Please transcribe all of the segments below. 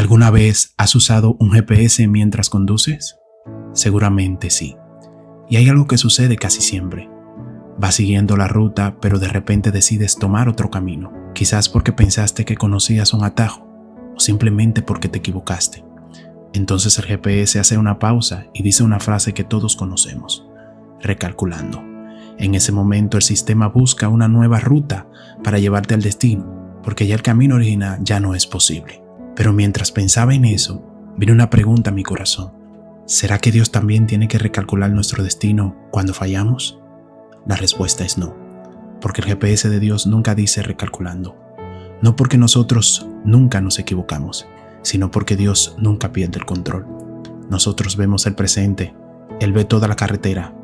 ¿Alguna vez has usado un GPS mientras conduces? Seguramente sí. Y hay algo que sucede casi siempre. Vas siguiendo la ruta, pero de repente decides tomar otro camino. Quizás porque pensaste que conocías un atajo, o simplemente porque te equivocaste. Entonces el GPS hace una pausa y dice una frase que todos conocemos: recalculando. En ese momento el sistema busca una nueva ruta para llevarte al destino, porque ya el camino original ya no es posible. Pero mientras pensaba en eso, vino una pregunta a mi corazón. ¿Será que Dios también tiene que recalcular nuestro destino cuando fallamos? La respuesta es no, porque el GPS de Dios nunca dice recalculando. No porque nosotros nunca nos equivocamos, sino porque Dios nunca pierde el control. Nosotros vemos el presente, Él ve toda la carretera.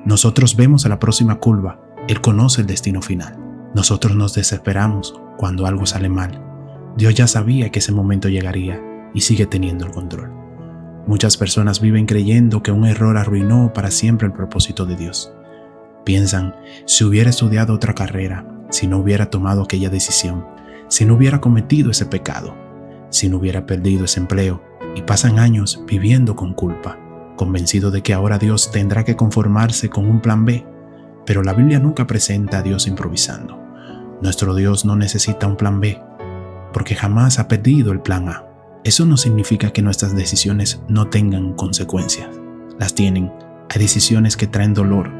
Nosotros vemos a la próxima curva, Él conoce el destino final. Nosotros nos desesperamos cuando algo sale mal. Dios ya sabía que ese momento llegaría y sigue teniendo el control. Muchas personas viven creyendo que un error arruinó para siempre el propósito de Dios. Piensan, si hubiera estudiado otra carrera, si no hubiera tomado aquella decisión, si no hubiera cometido ese pecado, si no hubiera perdido ese empleo, y pasan años viviendo con culpa, convencidos de que ahora Dios tendrá que conformarse con un plan B. Pero la Biblia nunca presenta a Dios improvisando. Nuestro Dios no necesita un plan B, porque jamás ha perdido el plan A. Eso no significa que nuestras decisiones no tengan consecuencias. Las tienen. Hay decisiones que traen dolor.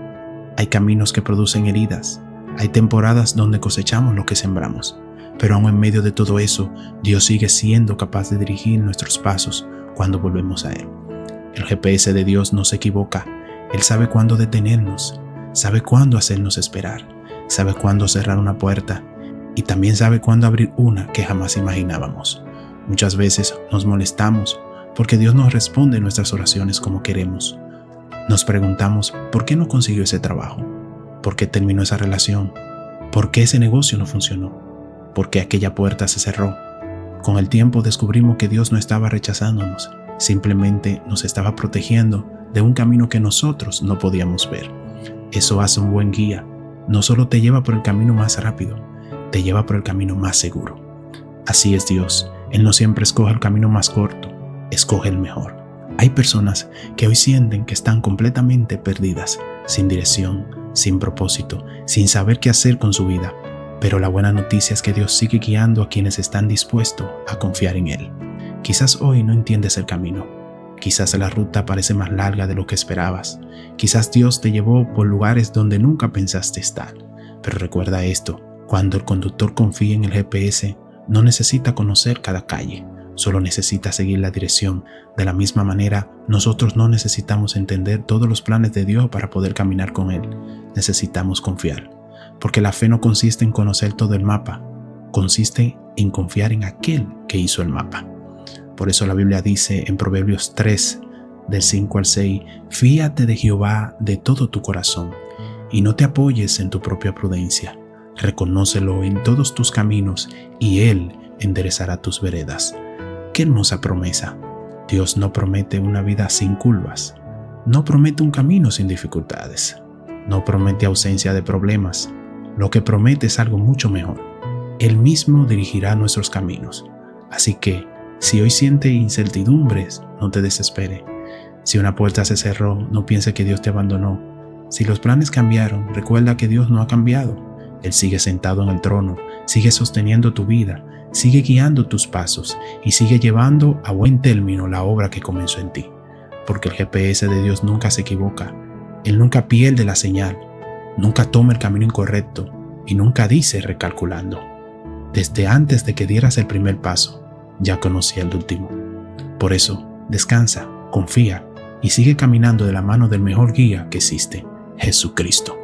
Hay caminos que producen heridas. Hay temporadas donde cosechamos lo que sembramos. Pero aún en medio de todo eso, Dios sigue siendo capaz de dirigir nuestros pasos cuando volvemos a Él. El GPS de Dios no se equivoca. Él sabe cuándo detenernos, sabe cuándo hacernos esperar, sabe cuándo cerrar una puerta y también sabe cuándo abrir una que jamás imaginábamos. Muchas veces nos molestamos porque Dios no responde nuestras oraciones como queremos. Nos preguntamos por qué no consiguió ese trabajo, por qué terminó esa relación, por qué ese negocio no funcionó, por qué aquella puerta se cerró. Con el tiempo descubrimos que Dios no estaba rechazándonos, simplemente nos estaba protegiendo de un camino que nosotros no podíamos ver. Eso hace un buen guía. No solo te lleva por el camino más rápido, te lleva por el camino más seguro. Así es Dios. Él no siempre escoge el camino más corto, escoge el mejor. Hay personas que hoy sienten que están completamente perdidas, sin dirección, sin propósito, sin saber qué hacer con su vida. Pero la buena noticia es que Dios sigue guiando a quienes están dispuestos a confiar en Él. Quizás hoy no entiendes el camino. Quizás la ruta parece más larga de lo que esperabas. Quizás Dios te llevó por lugares donde nunca pensaste estar. Pero recuerda esto, cuando el conductor confía en el GPS, no necesita conocer cada calle, solo necesita seguir la dirección. De la misma manera, nosotros no necesitamos entender todos los planes de Dios para poder caminar con Él. Necesitamos confiar, porque la fe no consiste en conocer todo el mapa, consiste en confiar en aquel que hizo el mapa. Por eso la Biblia dice en Proverbios 3, del 5 al 6, fíate de Jehová de todo tu corazón y no te apoyes en tu propia prudencia. Reconócelo en todos tus caminos y Él enderezará tus veredas. ¡Qué hermosa promesa! Dios no promete una vida sin curvas, no promete un camino sin dificultades, no promete ausencia de problemas. Lo que promete es algo mucho mejor. Él mismo dirigirá nuestros caminos. Así que, si hoy sientes incertidumbres, no te desesperes. Si una puerta se cerró, no pienses que Dios te abandonó. Si los planes cambiaron, recuerda que Dios no ha cambiado. Él sigue sentado en el trono, sigue sosteniendo tu vida, sigue guiando tus pasos y sigue llevando a buen término la obra que comenzó en ti. Porque el GPS de Dios nunca se equivoca. Él nunca pierde la señal, nunca toma el camino incorrecto y nunca dice recalculando. Desde antes de que dieras el primer paso, ya conocía el último. Por eso, descansa, confía y sigue caminando de la mano del mejor guía que existe, Jesucristo.